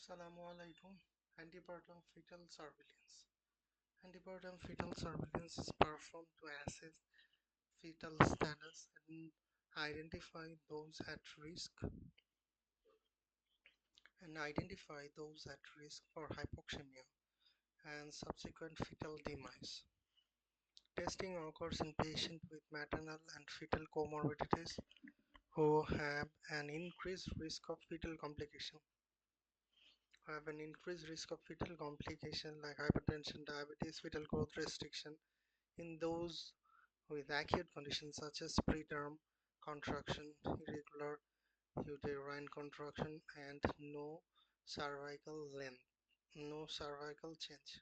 Assalamualaikum. Antepartum fetal surveillance. Antepartum fetal surveillance is performed to assess fetal status and identify those at risk for hypoxemia and subsequent fetal demise. Testing occurs in patients with maternal and fetal comorbidities who have an increased risk of fetal complication. Like hypertension, diabetes, fetal growth restriction in those with acute conditions such as preterm contraction, irregular uterine contraction, and no cervical change.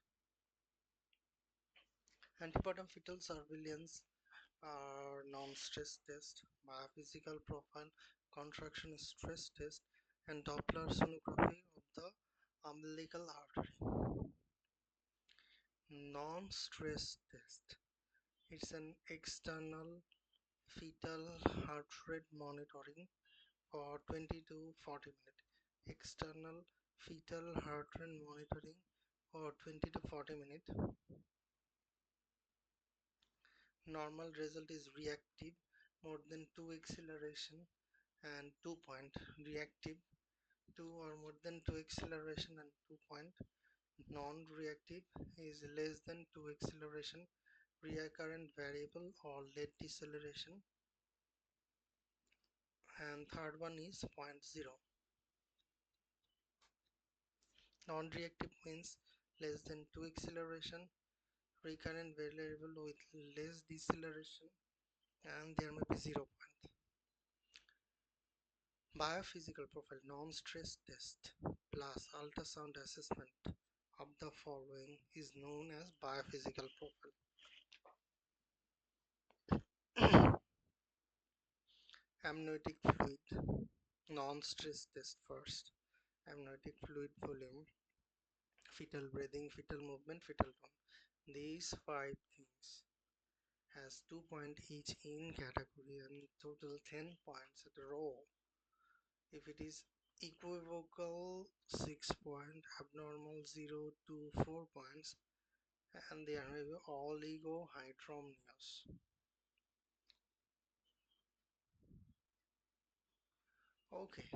Antepartum fetal surveillance are non-stress test, biophysical profile, contraction stress test, and Doppler sonography of the umbilical artery. Non-stress test. It's an external fetal heart rate monitoring for 20 to 40 minutes. External fetal heart rate monitoring for 20 to 40 minutes. Normal result is reactive, more than 2 acceleration and 2 point. Reactive, 2 or more than 2 acceleration and 2 point. Non-reactive is less than 2 acceleration, recurrent variable or late deceleration. And third one is 0.0. Non-reactive means less than 2 acceleration, recurrent variable with less deceleration, and there may be 0 point. Biophysical profile non-stress test plus ultrasound assessment of the following is known as biophysical profile. Amniotic fluid non-stress test first. Amniotic fluid volume, fetal breathing, fetal movement, fetal tone. These 5 things has 2 points each in category and total 10 points at a row. If it is equivocal, 6 point, abnormal 0 to 4 points, and there may be oligohydramnios. Okay,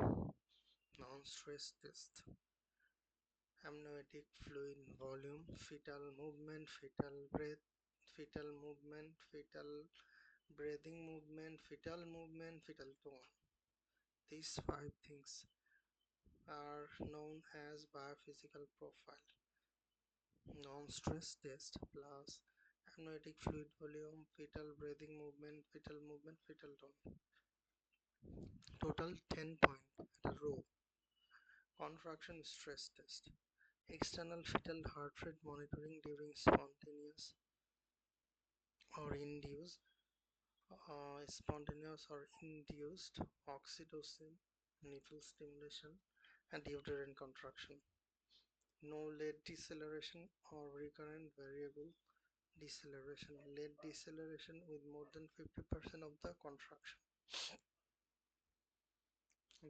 non-stress test. Amniotic fluid volume, fetal movement, fetal breath, fetal movement, fetal breathing movement, fetal movement, fetal tone. These 5 things are known as biophysical profile. Non-stress test plus amniotic fluid volume, fetal breathing movement, fetal tone. Total 10 points at a row. Contraction stress test. External fetal heart rate monitoring during spontaneous or induced oxytocin, nipple stimulation, and uterine contraction. No late deceleration or recurrent variable deceleration. Late deceleration with more than 50% of the contraction.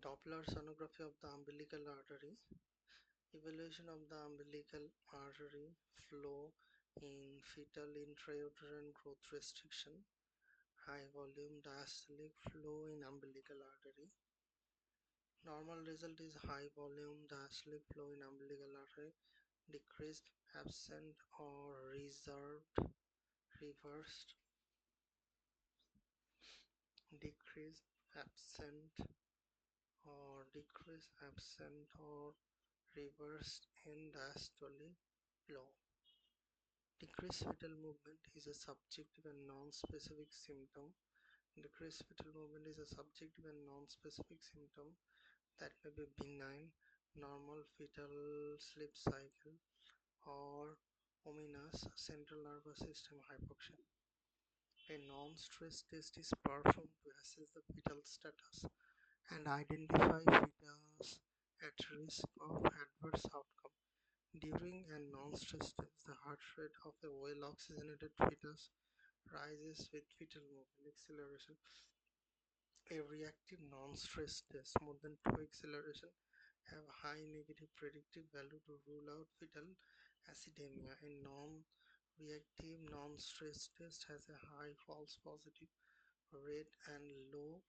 Doppler sonography of the umbilical artery. Evaluation of the umbilical artery flow in fetal intrauterine growth restriction. High volume diastolic flow in umbilical artery. Normal result is high volume diastolic flow in umbilical artery, decreased, absent, or reversed, decreased, absent, or reversed in diastolic flow. Decreased fetal movement is a subjective and non-specific symptom. Decreased fetal movement is a subjective and non-specific symptom that may be benign, normal fetal sleep cycle, or ominous central nervous system hypoxia. A non-stress test is performed to assess the fetal status and identify fetus at risk of adverse outcome. During a non-stress test, the heart rate of a well-oxygenated fetus rises with fetal movement acceleration. A reactive non-stress test, more than 2 acceleration have high negative predictive value to rule out fetal acidemia. A non-reactive, non-stress test has a high false positive rate and low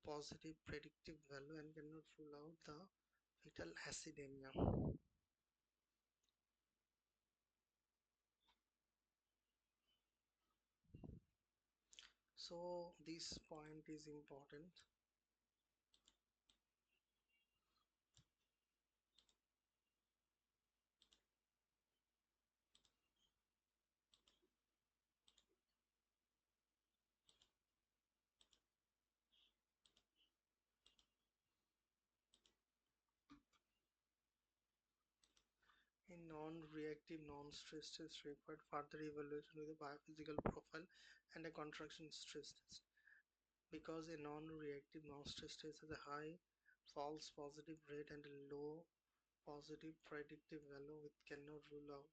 positive predictive value and cannot rule out the fetal acidemia. So this point is important. A non-reactive, non-stress test required further evaluation with a biophysical profile and a contraction stress test. Because a non-reactive, non-stress test has a high false positive rate and a low positive predictive value, it cannot rule out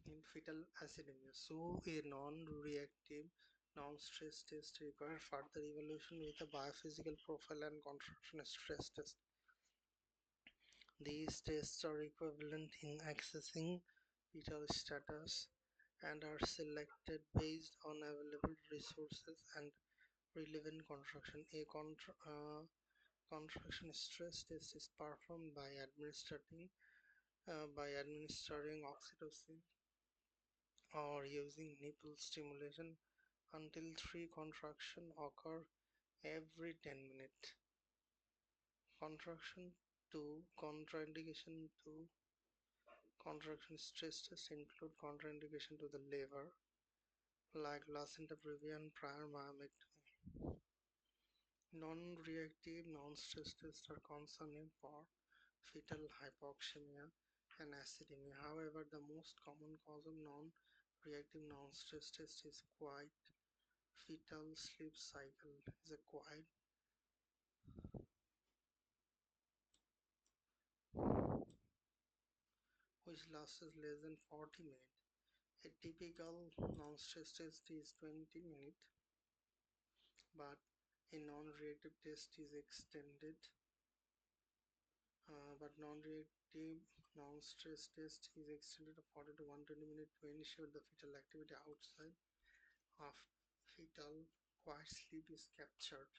in fetal acidemia. So a non-reactive, non-stress test requires further evaluation with a biophysical profile and contraction stress test. These tests are equivalent in accessing fetal status and are selected based on available resources and relevant contraction. Contraction stress test is performed by administering oxytocin or using nipple stimulation until 3 contractions occur every 10 minutes. Contraction 2 Contraindication to contraction stress tests include contraindication to the liver, like placenta previa and prior myomectomy. Non-reactive, non-stress tests are concerning for fetal hypoxemia and acidemia. However, the most common cause of non-reactive, non-stress test is quiet fetal sleep cycle. Is a quiet which lasts less than 40 minutes. A typical non-stress test is 20 minutes, but a non-reactive test is extended. But non-reactive non-stress test is extended to 40 to 120 minutes to ensure the fetal activity outside of fetal quiet sleep is captured.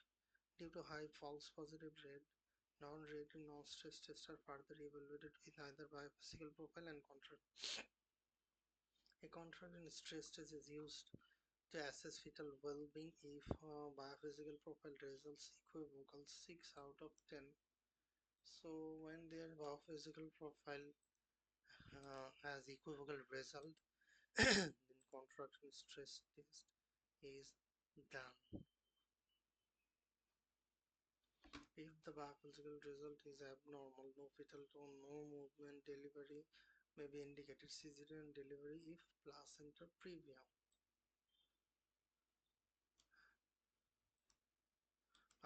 Due to high false positive rate, non-reactive non-stress tests are further evaluated with either biophysical profile and contraction. A contraction stress test is used to assess fetal well-being if biophysical profile results equivocal 6 out of 10. So when their biophysical profile has equivocal result, then contraction stress test is done. If the biophysical result is abnormal, no fetal tone, no movement, delivery may be indicated. Cesarean delivery if placenta previa.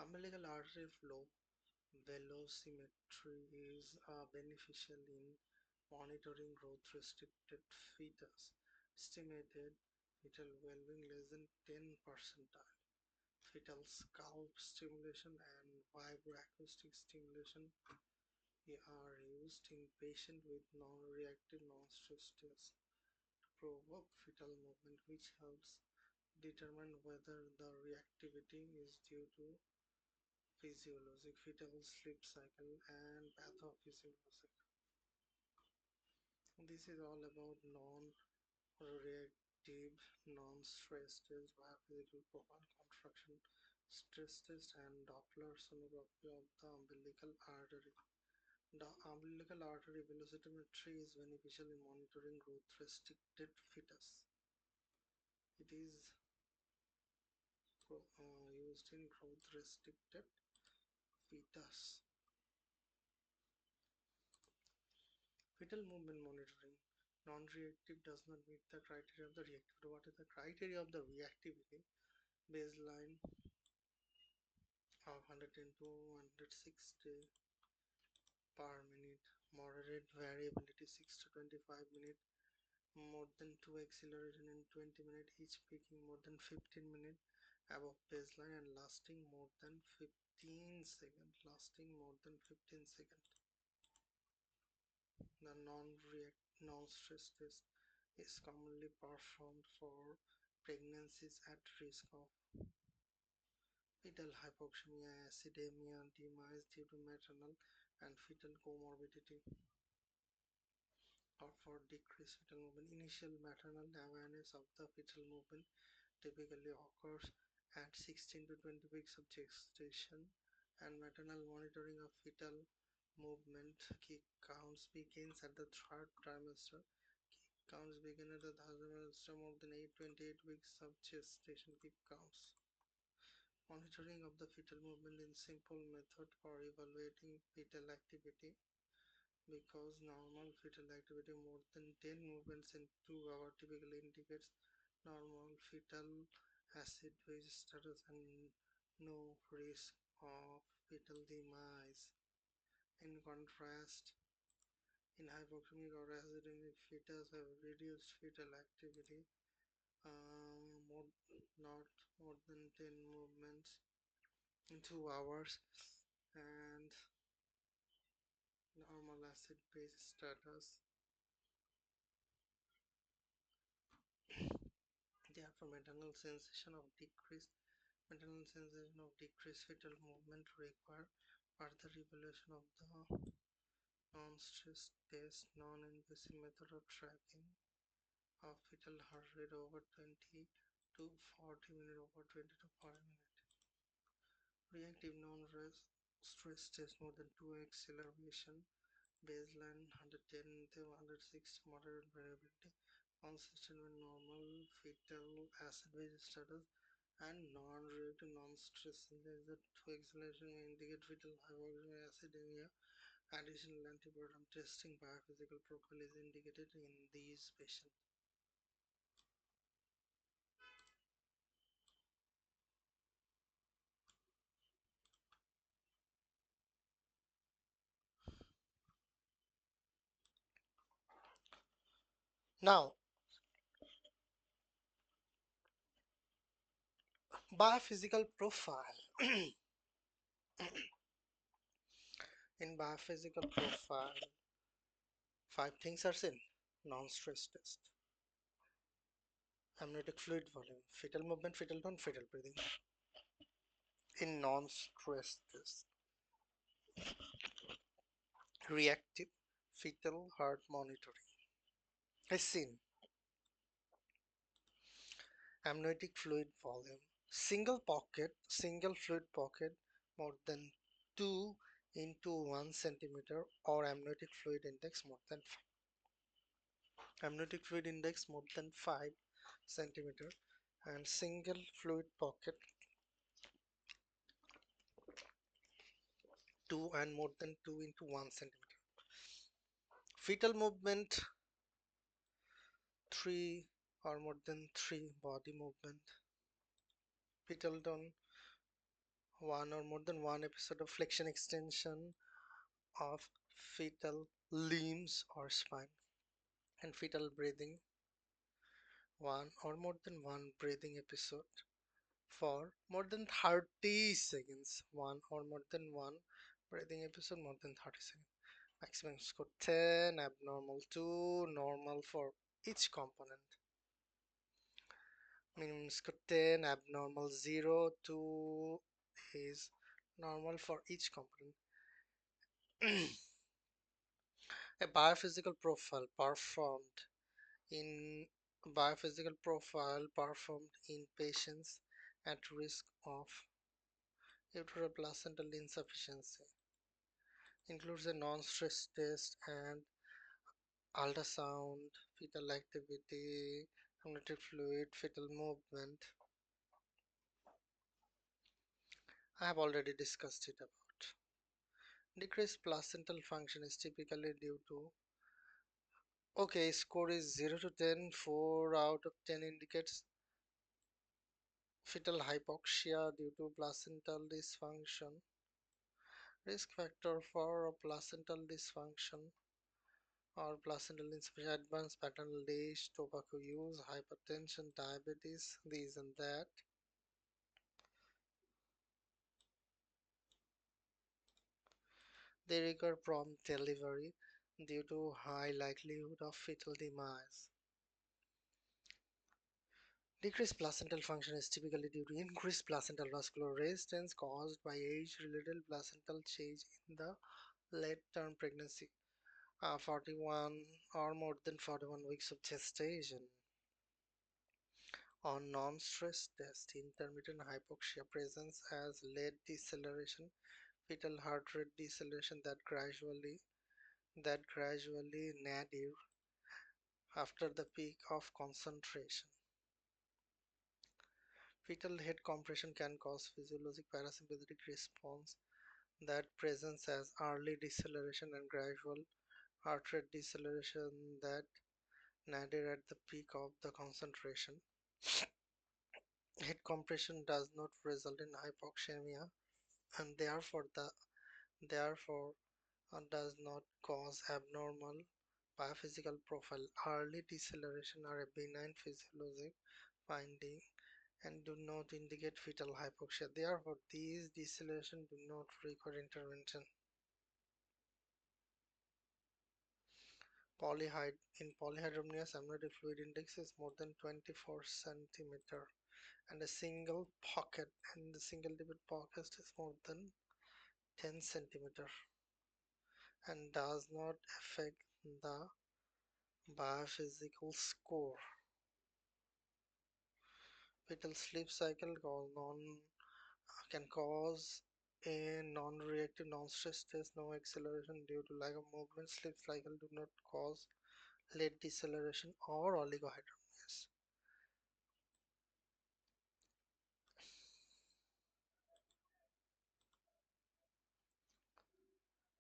Umbilical artery flow velocimetry is beneficial in monitoring growth restricted fetus. Estimated fetal well-being less than 10 percentile. Fetal scalp stimulation and vibroacoustic stimulation are used in patients with non-reactive non-stress test to provoke fetal movement, which helps determine whether the reactivity is due to physiologic fetal sleep cycle and pathophysiologic. This is all about non-reactive non-stress test, biophysical profile, contraction stress test, and Doppler sonography of the umbilical artery. The umbilical artery velocimetry is beneficial in monitoring growth restricted fetus. It is used in growth restricted fetus. Fetal movement monitoring. Non-reactive does not meet the criteria of the reactivity. What is the criteria of the reactivity? Baseline of 110 to 160 per minute. Moderate variability 6 to 25 minutes. More than 2 acceleration in 20 minutes, each peaking more than 15 minutes. above baseline and lasting more than 15 seconds. The non-stress test is commonly performed for pregnancies at risk of fetal hypoxemia, acidemia, demise due to maternal and fetal comorbidity, or for decreased fetal movement. Initial maternal awareness of the fetal movement typically occurs at 16 to 20 weeks of gestation, and maternal monitoring of fetal movement kick counts begins at the third trimester. Counts begin at the third trimester more than 28 weeks of gestation. Kick counts. Monitoring of the fetal movement is a simple method for evaluating fetal activity because normal fetal activity more than 10 movements in 2 hours typically indicates normal fetal acid phase status and no risk of fetal demise. In contrast, in hypoxemic or acidemic fetus have reduced fetal activity, more, not more than 10 movements in 2 hours, and normal acid base status. Therefore, maternal sensation of decreased fetal movement require further evaluation of the non-stress test, non-invasive method of tracking of fetal heart rate over 20 to 40 minutes over 20 to 40 minutes. Reactive non-stress test more than 2x acceleration, baseline 110 to 160, moderate variability, consistent with normal fetal acid base status, and non-reactive non-stress. There is a 2 acceleration may indicate fetal hypoxemia, acidemia. Additional antibiotic testing biophysical profile is indicated in these patients. Now, biophysical profile. In biophysical profile, 5 things are seen: non-stress test, amniotic fluid volume, fetal movement, fetal tone, fetal breathing. In non-stress test, reactive fetal heart monitoring is seen: amniotic fluid volume, single fluid pocket more than 2 into 1 centimeter, or amniotic fluid index more than 5 centimeter, and single fluid pocket 2 and more than 2 into 1 centimeter. Fetal movement 3 or more than 3 body movement. Fetal tone 1 or more than 1 episode of flexion extension of fetal limbs or spine. And fetal breathing 1 or more than 1 breathing episode for more than 30 seconds. 1 or more than 1 breathing episode more than 30 seconds. Maximum score 10, abnormal 2, normal for each component. Minimum score 10, abnormal 0, 2 is normal for each component. A biophysical profile in patients at risk of uteroplacental insufficiency includes a non-stress test and ultrasound, fetal activity, amniotic fluid, fetal movement. I have already discussed it about. Decreased placental function is typically due to, okay, score is 0 to 10, 4 out of 10 indicates fetal hypoxia due to placental dysfunction. Risk factor for placental dysfunction or placental insufficiency: advanced paternal age, tobacco use, hypertension, diabetes, these and that. They require prompt delivery due to high likelihood of fetal demise. Decreased placental function is typically due to increased placental vascular resistance caused by age-related placental change in the late-term pregnancy, 41 or more than 41 weeks of gestation. On non-stress test, intermittent hypoxia presents as late deceleration, fetal heart rate deceleration that gradually nadir after the peak of concentration. Fetal head compression can cause physiologic parasympathetic response that presents as early deceleration and gradual heart rate deceleration that nadir at the peak of the concentration. Head compression does not result in hypoxemia and therefore does not cause abnormal biophysical profile. Early deceleration are a benign physiologic finding and do not indicate fetal hypoxia. Therefore, these deceleration do not require intervention. In polyhydramnios, amniotic fluid index is more than 24 centimeter, and a single pocket and the single debit pocket is more than 10 centimeter and does not affect the biophysical score. Fetal sleep cycle can cause a non-reactive non-stress test, no acceleration due to lack of movement. Sleep cycle do not cause late deceleration or oligohydramnias.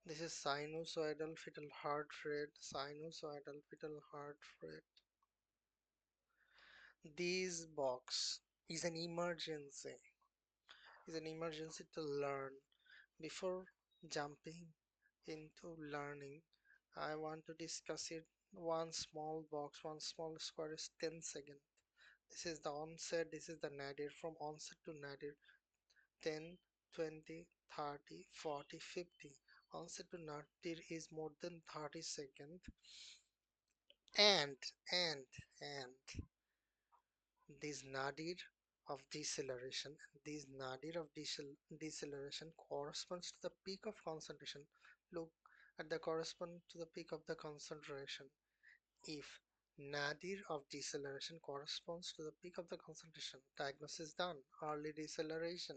This is sinusoidal fetal heart rate. Sinusoidal fetal heart rate. This box is an emergency. Is an emergency to learn. Before jumping into learning, I want to discuss it. One small box, one small square is 10 seconds. This is the onset, this is the nadir. From onset to nadir, 10, 20, 30, 40, 50. Onset to nadir is more than 30 seconds. And, and, and this nadir of deceleration, this nadir of deceleration corresponds to the peak of concentration. Look at the correspond to the peak of the concentration. If nadir of deceleration corresponds to the peak of the concentration, diagnosis done, early deceleration,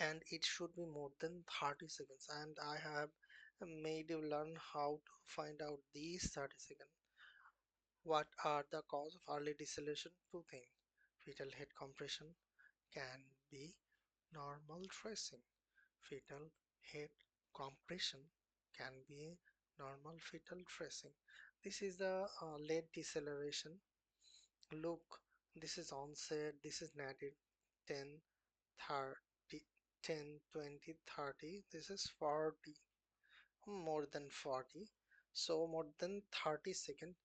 and it should be more than 30 seconds. And I have made you learn how to find out these 30 seconds. What are the cause of early deceleration? Two things. Fetal head compression can be normal tracing. Fetal head compression can be normal fetal tracing. This is the late deceleration. Look, this is onset, this is nadir, 10, 30, 10, 20, 30. This is 40, more than 40. So more than 30 seconds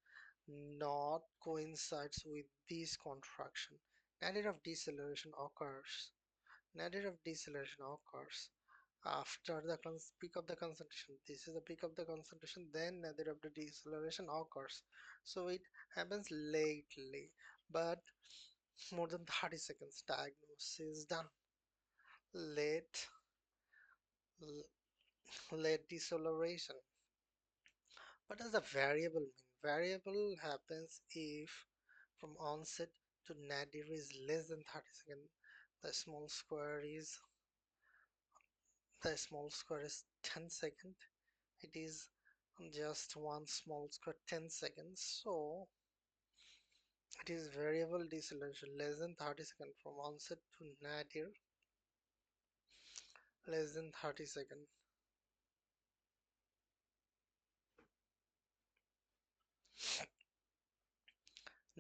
not coincides with this contraction. Nadir of deceleration occurs. Nadir of deceleration occurs after the peak of the concentration. This is the peak of the concentration, then nadir of the deceleration occurs. So it happens lately, but more than 30 seconds. Diagnosis done. Late, late deceleration. What does the variable mean? Variable happens if from onset to nadir is less than 30 seconds. The small square is the small square is 10 seconds. It is just one small square 10 seconds. So it is variable deceleration less than 30 seconds from onset to nadir less than 30 seconds.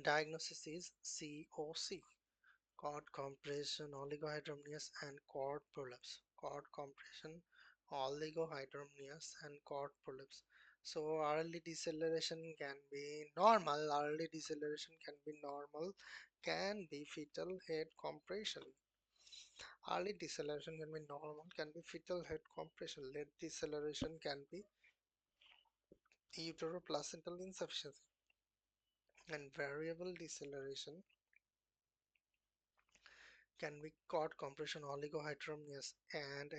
Diagnosis is COC, cord compression, oligohydramnios, and cord prolapse. Cord compression, oligohydramnios, and cord prolapse. So early deceleration can be normal. Early deceleration can be normal. Can be fetal head compression. Early deceleration can be normal, can be fetal head compression. Late deceleration can be uteroplacental insufficiency. And variable deceleration can be cord compression, oligohydramnios, and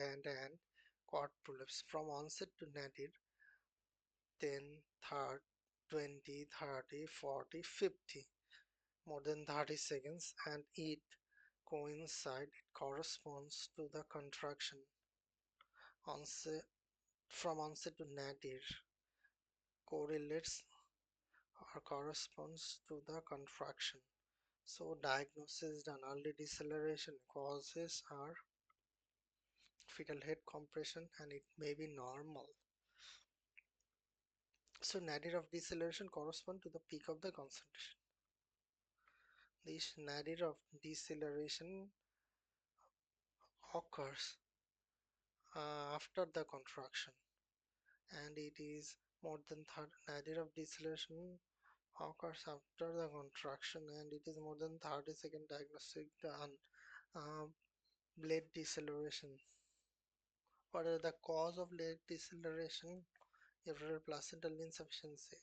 cord prolapse. From onset to nadir, 10, 30, 20, 30, 40, 50, more than 30 seconds, and it corresponds to the contraction. Onset from onset to nadir correlates or corresponds to the contraction. So diagnosis done. Early deceleration causes are fetal head compression and it may be normal. So nadir of deceleration correspond to the peak of the concentration. This nadir of deceleration occurs after the contraction, and it is more than nadir of deceleration occurs after the contraction, and it is more than 30-second diagnostic done. Late deceleration. What are the cause of late deceleration? Irregular placental insufficiency.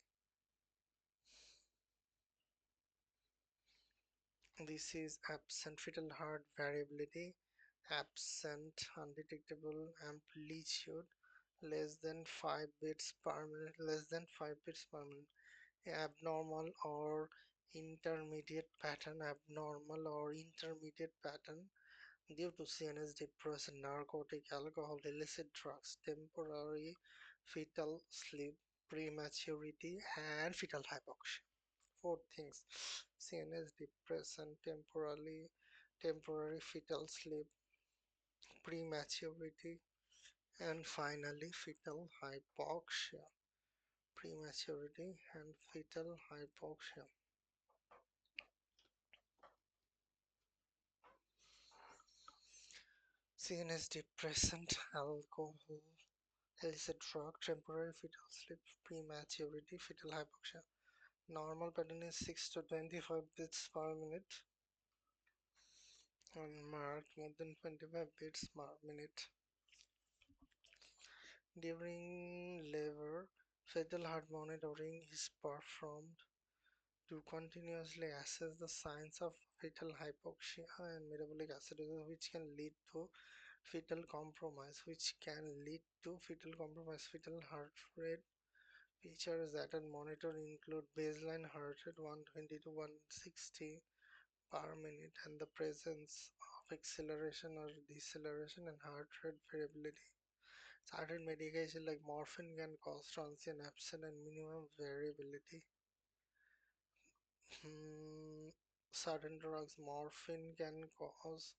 This is absent fetal heart variability, absent undetectable amplitude, less than 5 beats per minute, less than 5 beats per minute, abnormal or intermediate pattern due to CNS depressant, narcotic, alcohol, illicit drugs, temporary fetal sleep, prematurity, and fetal hypoxia. Four things: CNS depressant, temporary fetal sleep, prematurity, and finally fetal hypoxia. Prematurity and fetal hypoxia. CNS depressant, alcohol, illicit drug, temporary fetal sleep, prematurity, fetal hypoxia. Normal pattern is 6 to 25 beats per minute. Unmarked more than 25 beats per minute. During labor, fetal heart monitoring is performed to continuously assess the signs of fetal hypoxia and metabolic acidosis, which can lead to fetal compromise. Fetal heart rate features that are monitored include baseline heart rate 120 to 160 per minute and the presence of acceleration or deceleration and heart rate variability. Certain medication like morphine can cause transient absence and minimum variability. Certain drugs, morphine can cause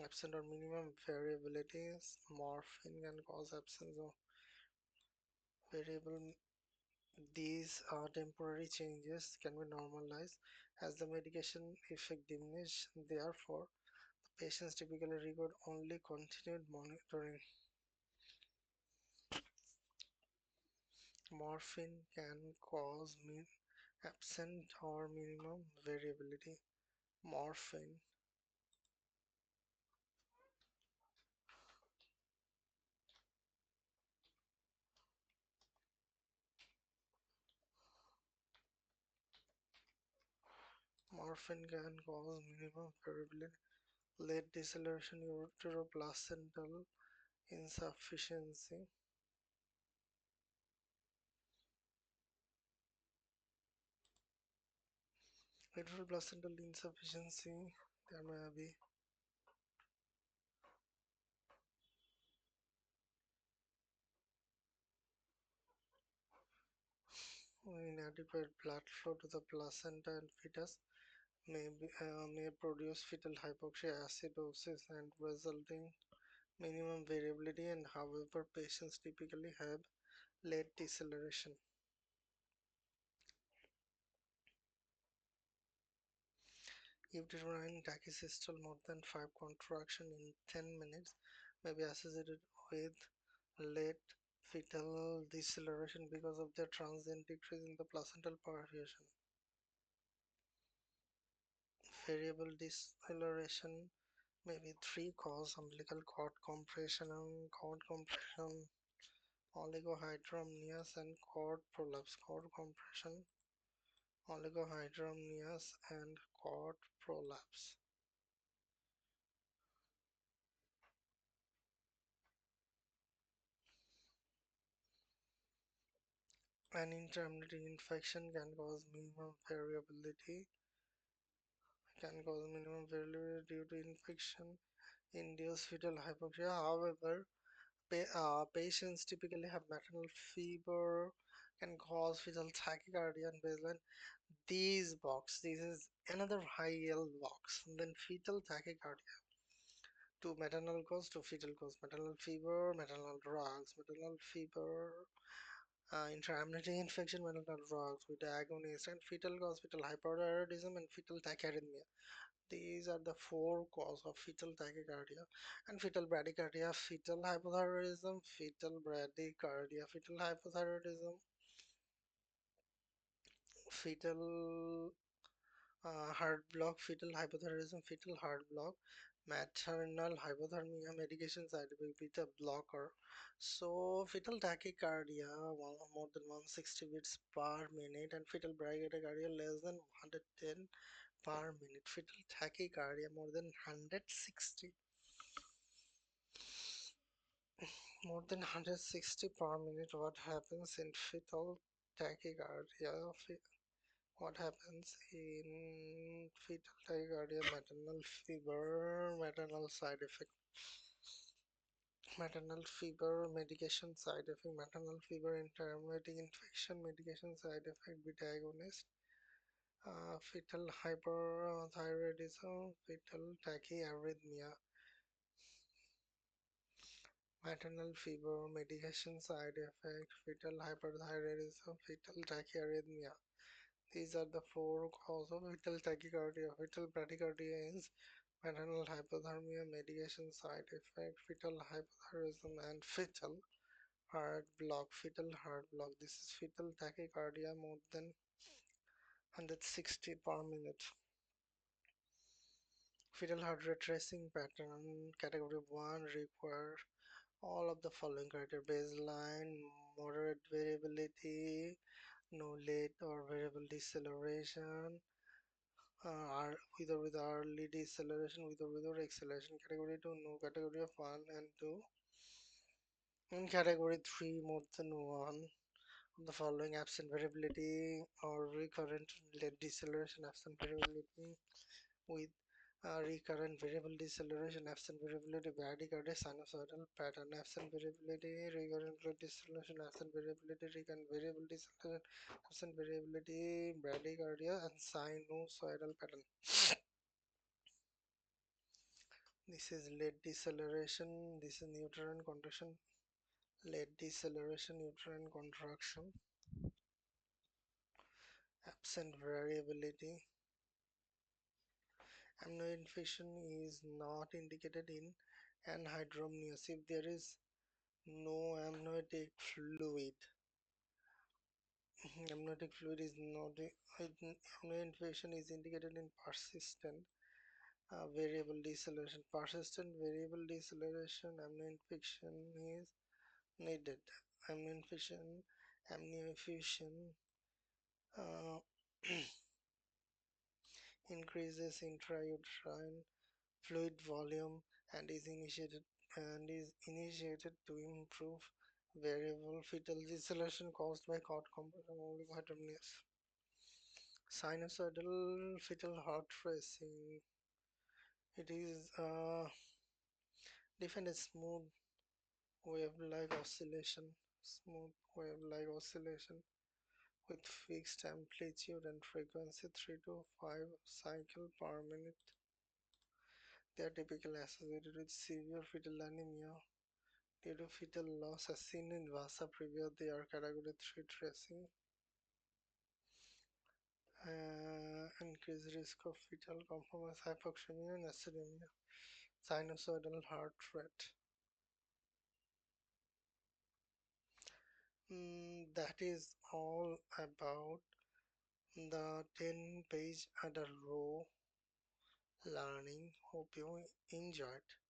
absent or minimum variabilities. Morphine can cause absence of variable. These temporary changes can be normalized as the medication effect diminishes. Therefore, the patients typically record only continued monitoring. Morphine can cause absent or minimum variability. Morphine Morphine can cause minimum variability. Late deceleration, uteroplacental insufficiency. Uteroplacental insufficiency, there may be inadequate blood flow to the placenta and fetus may produce fetal hypoxia, acidosis, and resulting minimum variability. And however, patients typically have late deceleration. Uterine tachycystal more than 5 contraction in 10 minutes may be associated with late fetal deceleration because of the transient decrease in the placental perfusion. Variable deceleration Maybe three cause: umbilical cord compression, oligohydramnios, and cord prolapse. Cord compression, oligohydramnios, and cord prolapse. An intermittent infection can cause minimum variability due to infection-induced fetal hypoxia. However, patients typically have maternal fever, can cause fetal tachycardia and baseline. This is another high yield box. And then fetal tachycardia. To maternal cause to fetal cause. Maternal fever, maternal drugs, maternal fever, intra-amniotic infection, maternal drugs with agonist, and fetal cause, fetal hyperthyroidism, and fetal tachyarrhythmia. These are the four causes of fetal tachycardia and fetal bradycardia: fetal hypothyroidism, fetal bradycardia, fetal hypothyroidism, fetal heart block, fetal hypothyroidism, fetal heart block, maternal hypothermia, medication side effect, beta blocker. So fetal tachycardia more than 160 beats per minute, and fetal bradycardia less than 110 per minute. Fetal tachycardia more than 160 per minute. What happens in fetal tachycardia? What happens in fetal tachycardia? Maternal fever, maternal side effect, maternal fever, medication side effect, maternal fever, intermittent infection, medication side effect, beta agonist, fetal hyperthyroidism, fetal tachyarrhythmia, maternal fever, medication side effect, fetal hyperthyroidism, fetal tachyarrhythmia. These are the four causes of fetal tachycardia. Fetal bradycardia is maternal hypothermia, medication side effect, fetal hypothyroidism, and fetal heart block. Fetal heart block. This is fetal tachycardia more than 160 per minute. Fetal heart rate tracing pattern. Category 1 require all of the following criteria: baseline, moderate variability, no late or variable deceleration, with or without early deceleration, with or without acceleration. Category 2, no. Category of 1 and 2. In category 3, more than one of the following: absent variability or recurrent late deceleration, absent variability with recurrent variable deceleration, absent variability, bradycardia, sinusoidal pattern, absent variability, recurrent late deceleration, absent variability, recurrent variable deceleration, absent variability, bradycardia, and sinusoidal pattern. This is late deceleration, this is uterine contraction, late deceleration, uterine contraction, absent variability. Amniotic infection is not indicated in anhydramnios if there is no amniotic fluid. Amniotic fluid is not. Amniotic infection is indicated in persistent variable deceleration. Persistent variable deceleration, amniotic infection is needed. Amniotic infusion uh, increases intrauterine fluid volume and is initiated to improve variable fetal deceleration caused by cord compression oligohydramnios. Sinusoidal fetal heart racing. It is defined as wave-like oscillation, smooth wave-like oscillation with fixed amplitude and frequency 3 to 5 cycle per minute. They are typically associated with severe fetal anemia due to fetal loss as seen in Vasa previa. They are category 3 tracing. Increased risk of fetal compromise, hypoxemia and acidemia. Sinusoidal heart rate. That is all about the 10-page Adder row learning. Hope you enjoyed.